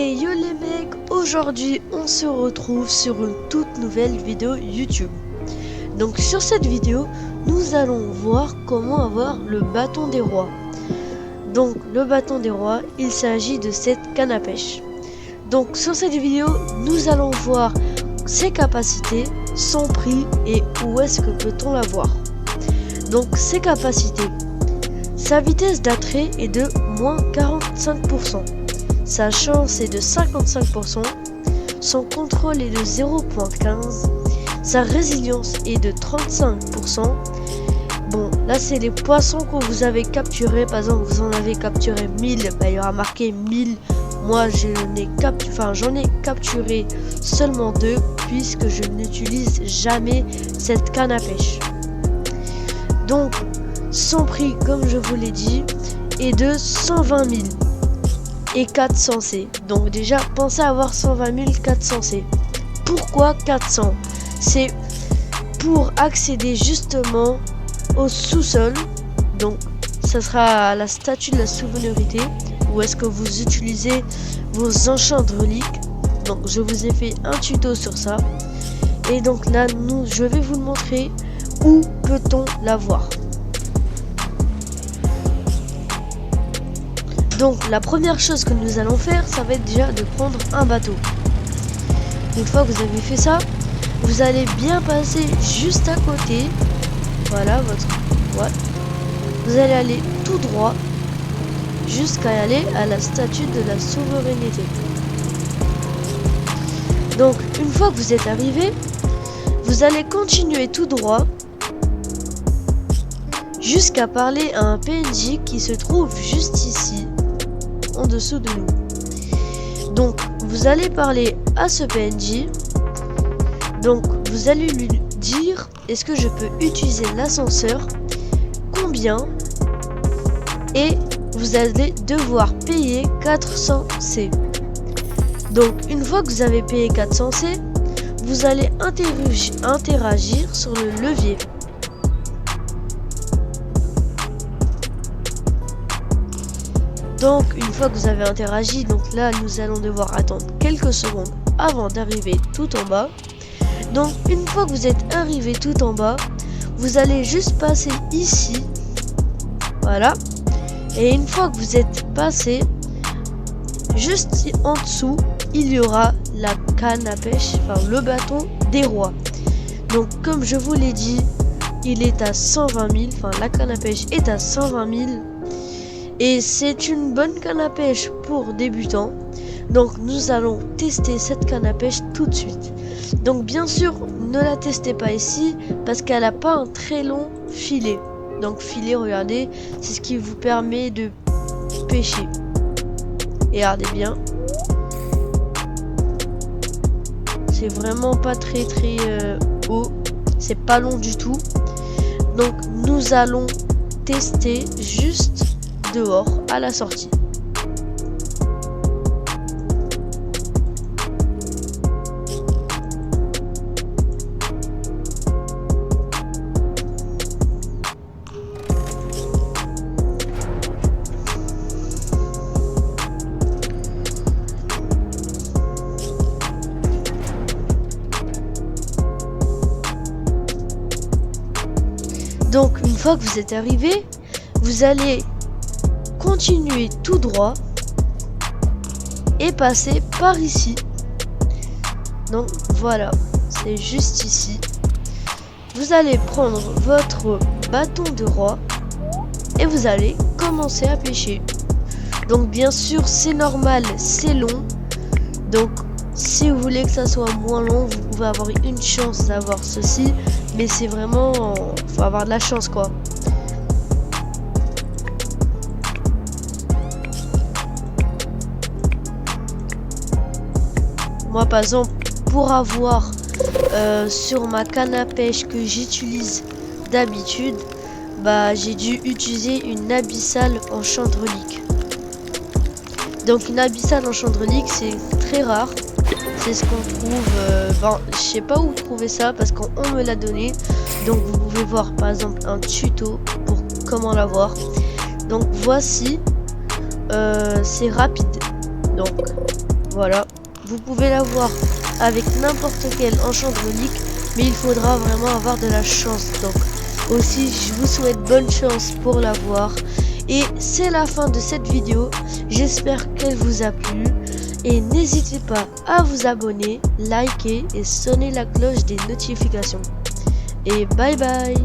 Et yo les mecs, aujourd'hui on se retrouve sur une toute nouvelle vidéo YouTube. Donc sur cette vidéo, nous allons voir comment avoir le bâton des rois. Donc le bâton des rois, il s'agit de cette canne à pêche. Donc sur cette vidéo, nous allons voir ses capacités, son prix et où est-ce que peut-on l'avoir. Donc ses capacités. Sa vitesse d'attrait est de moins 45%. Sa chance est de 55%. Son contrôle est de 0.15. Sa résilience est de 35%. Bon, là c'est les poissons que vous avez capturés. Par exemple, vous en avez capturé 1000. Bah, il y aura marqué 1000. Moi, j'en ai capturé seulement 2 puisque je n'utilise jamais cette canne à pêche. Donc, son prix, comme je vous l'ai dit, est de 120 000 et 400 C. Donc déjà, pensez à avoir 120 000 400 C. Pourquoi 400? C'est pour accéder justement au sous-sol. Donc, ça sera la statue de la souveraineté. Où est-ce que vous utilisez vos enchants reliques. Donc, je vous ai fait un tuto sur ça. Et donc là, je vais vous le montrer. Où peut-on l'avoir? Donc la première chose que nous allons faire, ça va être déjà de prendre un bateau. Une fois que vous avez fait ça, vous allez bien passer juste à côté. Voilà votre boîte. Vous allez aller tout droit jusqu'à aller à la statue de la souveraineté. Donc une fois que vous êtes arrivé, vous allez continuer tout droit jusqu'à parler à un PNJ qui se trouve juste ici, en dessous de nous. Donc vous allez parler à ce PNJ. Donc vous allez lui dire: est-ce que je peux utiliser l'ascenseur, combien, et vous allez devoir payer 400 C. Donc une fois que vous avez payé 400 C, vous allez interagir sur le levier. Donc une fois que vous avez interagi, donc là nous allons devoir attendre quelques secondes avant d'arriver tout en bas. Donc une fois que vous êtes arrivé tout en bas, vous allez juste passer ici. Voilà. Et une fois que vous êtes passé, juste en dessous, il y aura la canne à pêche, enfin le bâton des rois. Donc comme je vous l'ai dit, il est à 120 000, enfin la canne à pêche est à 120 000. Et c'est une bonne canne à pêche pour débutants. Donc nous allons tester cette canne à pêche tout de suite. Donc bien sûr, ne la testez pas ici parce qu'elle n'a pas un très long filet. Donc filet, regardez, c'est ce qui vous permet de pêcher. Et regardez bien. C'est vraiment pas très haut. C'est pas long du tout. Donc nous allons tester juste dehors à la sortie. Donc une fois que vous êtes arrivé, vous allez continuer tout droit et passer par ici. Donc voilà, c'est juste ici. Vous allez prendre votre bâton de roi et vous allez commencer à pêcher. Donc bien sûr c'est normal, c'est long. Donc si vous voulez que ça soit moins long, vous pouvez avoir une chance d'avoir ceci. Mais c'est vraiment, faut avoir de la chance quoi. Moi par exemple, pour avoir sur ma canne à pêche que j'utilise d'habitude, bah j'ai dû utiliser une abyssale enchant relique. Donc une abyssale enchant relique, c'est très rare. C'est ce qu'on trouve, je sais pas où trouver ça parce qu'on me l'a donné. Donc vous pouvez voir par exemple un tuto pour comment l'avoir. Donc voici, c'est rapide. Donc Voilà, vous pouvez l'avoir avec n'importe quel enchantronique, mais il faudra vraiment avoir de la chance. Donc aussi, je vous souhaite bonne chance pour l'avoir. Et c'est la fin de cette vidéo. J'espère qu'elle vous a plu. Et n'hésitez pas à vous abonner, liker et sonner la cloche des notifications. Et bye bye!